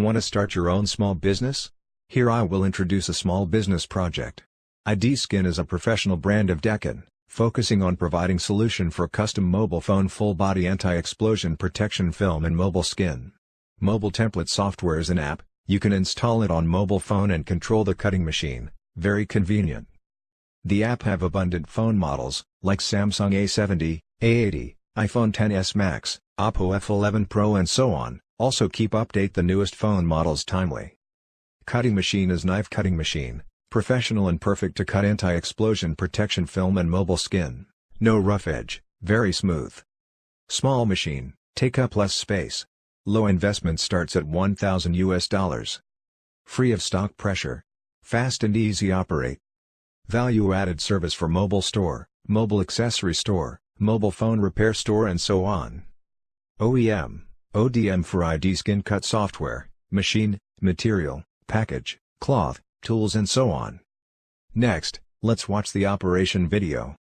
Want to start your own small business? Here I will introduce a small business project. IDskin is a professional brand of Daqin, focusing on providing solution for custom mobile phone full-body anti-explosion protection film and mobile skin. Mobile template software is an app, you can install it on mobile phone and control the cutting machine, very convenient. The app have abundant phone models, like Samsung A70, A80, iPhone XS Max, Oppo F11 Pro and so on, also keep update the newest phone models timely. Cutting machine is knife cutting machine, professional and perfect to cut anti-explosion protection film and mobile skin, no rough edge, very smooth. Small machine, take up less space. Low investment starts at $1,000. Free of stock pressure. Fast and easy operate. Value-added service for mobile store, mobile accessory store, mobile phone repair store and so on. OEM, ODM for IDskin cut software, machine, material, package, cloth, tools and so on. Next, let's watch the operation video.